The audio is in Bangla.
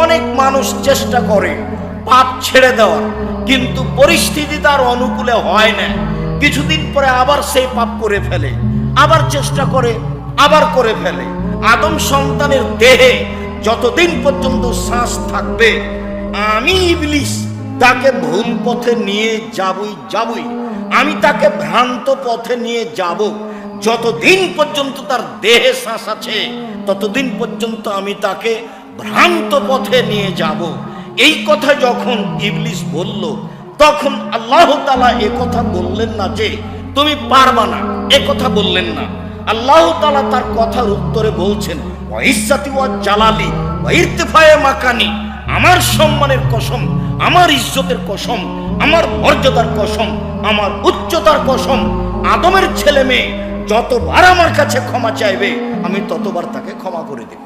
অনেক মানুষ চেষ্টা করে পাপ ছেড়ে দেওয়ার, কিন্তু পরিস্থিতি তার অনুকূলে হয় না। কিছুদিন পরে আবার সেই পাপ করে ফেলে, আবার চেষ্টা করে, আবার করে ফেলে। আদম সন্তানের দেহে যতদিন পর্যন্ত শ্বাস থাকবে, আমি ইবলিস তাকে ভুল পথে নিয়ে যাবই, আমি তাকে ভ্রান্ত পথে নিয়ে যাব। যতদিন পর্যন্ত তার দেহে শ্বাস আছে ততদিন পর্যন্ত আমি তাকে ভ্রান্ত পথে নিয়ে যাব। এই কথা যখন ইবলিস বলল, তখন আল্লাহ তাআলা এ কথা বললেন না যে তুমি পারবা না, এ কথা বললেন না। আল্লাহ তাআলা তার কথার উত্তরে বলছেন, ওয়া ইজ্জাতি ওয়া জালালি ওয়া ইরতিফায়ে মাকানি, আমার সম্মানের কসম, আমার ইজ্জতের কসম, আমার মর্যাদার কসম, আমার উচ্চতার কসম, আদমের ছেলে মেয়ে যতবার আমার কাছে ক্ষমা চাইবে আমি ততবার তাকে ক্ষমা করে দেব।